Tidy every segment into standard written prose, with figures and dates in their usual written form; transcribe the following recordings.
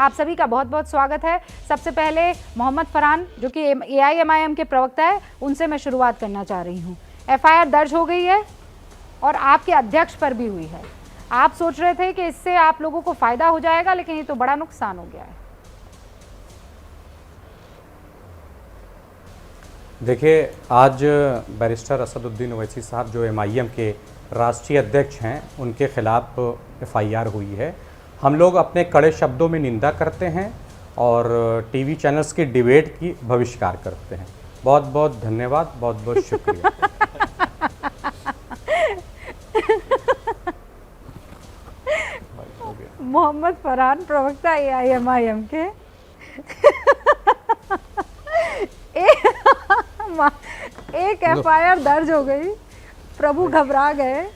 आप सभी का बहुत बहुत स्वागत है। सबसे पहले मोहम्मद फरहान जो कि AIMIM के प्रवक्ता है, उनसे मैं शुरुआत करना चाह रही हूँ। FIR दर्ज हो गई है और आपके अध्यक्ष पर भी हुई है। आप सोच रहे थे कि इससे आप लोगों को फ़ायदा हो जाएगा, लेकिन ये तो बड़ा नुकसान हो गया है। देखिए, आज बैरिस्टर असदुद्दीन ओवैसी साहब जो MIM के राष्ट्रीय अध्यक्ष हैं, उनके खिलाफ FIR हुई है। हम लोग अपने कड़े शब्दों में निंदा करते हैं और टीवी चैनल्स की डिबेट की बहिष्कार करते हैं। बहुत बहुत धन्यवाद, बहुत बहुत शुक्रिया। मोहम्मद फरहान प्रवक्ता AIMIM के एक FIR दर्ज हो गई, प्रभु घबरा गए,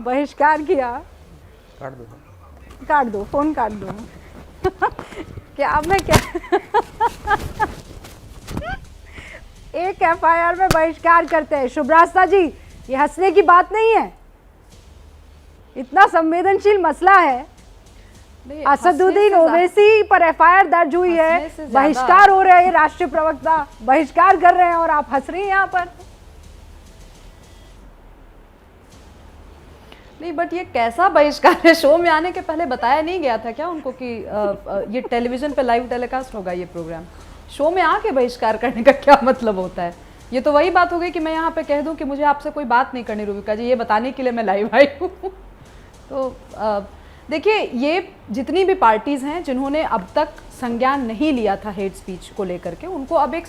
बहिष्कार किया। काट दो फोन काट दो। क्या मैं क्या एक FIR में बहिष्कार करते हैं। शुभ्रास्ता जी, ये हंसने की बात नहीं है, इतना संवेदनशील मसला है। असदुद्दीन ओवैसी पर FIR दर्ज हुई है, बहिष्कार हो रहे हैं, राष्ट्रीय प्रवक्ता बहिष्कार कर रहे हैं और आप हंस रही हैं यहाँ पर। नहीं, बट ये कैसा बहिष्कार है? शो में आने के पहले बताया नहीं गया था क्या उनको कि ये टेलीविजन पे लाइव टेलीकास्ट होगा ये प्रोग्राम? शो में आके बहिष्कार करने का क्या मतलब होता है? ये तो वही बात हो गई कि मैं यहाँ पे कह दूं कि मुझे आपसे कोई बात नहीं करनी रूबिका जी, ये बताने के लिए मैं लाइव आई हूँ। तो देखिए, ये जितनी भी पार्टीज़ हैं जिन्होंने अब तक संज्ञान नहीं लिया था हेट स्पीच को लेकर के, उनको अब एक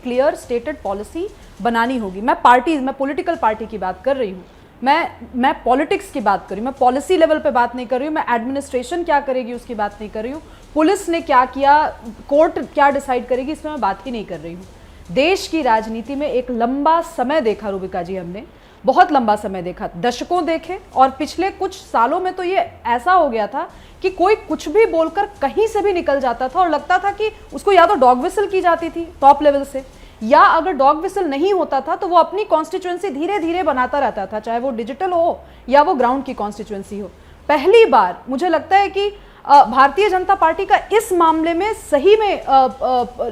क्लियर स्टेटेड पॉलिसी बनानी होगी। मैं पॉलिटिकल पार्टी की बात कर रही हूँ, मैं पॉलिटिक्स की बात कर रही हूँ, मैं पॉलिसी लेवल पे बात नहीं कर रही हूँ, मैं एडमिनिस्ट्रेशन क्या करेगी उसकी बात नहीं कर रही हूँ, पुलिस ने क्या किया, कोर्ट क्या डिसाइड करेगी, इसमें मैं बात ही नहीं कर रही हूँ। देश की राजनीति में एक लंबा समय देखा रूबिका जी, हमने बहुत लंबा समय देखा, दशकों देखे, और पिछले कुछ सालों में तो ये ऐसा हो गया था कि कोई कुछ भी बोलकर कहीं से भी निकल जाता था और लगता था कि उसको या तो डॉग विसल की जाती थी टॉप लेवल से, या अगर डॉग विसल नहीं होता था तो वो अपनी कॉन्स्टिट्यूएंसी धीरे धीरे बनाता रहता था, चाहे वो डिजिटल हो या वो ग्राउंड की कॉन्स्टिट्यूएंसी हो। पहली बार मुझे लगता है कि भारतीय जनता पार्टी का इस मामले में सही में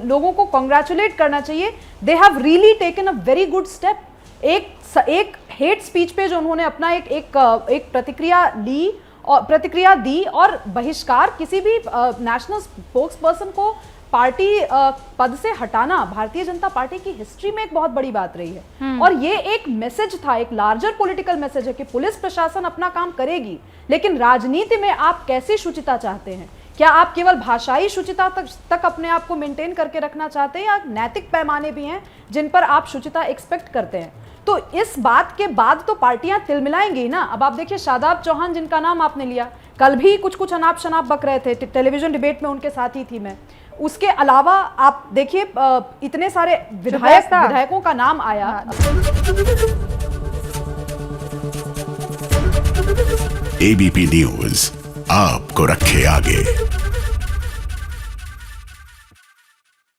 लोगों को कॉन्ग्रेचुलेट करना चाहिए। They have really taken a very good step. एक हेट स्पीच पे जो उन्होंने अपना एक प्रतिक्रिया दी और बहिष्कार, किसी भी नेशनल स्पोक्स पर्सन को पार्टी पद से हटाना भारतीय जनता पार्टी की हिस्ट्री में एक बहुत बड़ी बात रही है। और ये एक मैसेज था, एक लार्जर पॉलिटिकल मैसेज है कि पुलिस प्रशासन अपना काम करेगी, लेकिन राजनीति में आप कैसी शुचिता चाहते हैं? क्या आप केवल भाषाई शुचिता तक अपने आप को मेंटेन करके रखना चाहते हैं, या नैतिक पैमाने भी हैं जिन पर आप शुचिता एक्सपेक्ट करते हैं? तो इस बात के बाद तो पार्टियां तिलमिलाएंगी ना। अब आप देखिए, शादाब चौहान जिनका नाम आपने लिया, कल भी कुछ अनाप शनाप बक रहे थे, टेलीविजन डिबेट में उनके साथ ही थी मैं। उसके अलावा आप देखिए, इतने सारे विधायकों का नाम आया। ABP न्यूज आपको रखे आगे।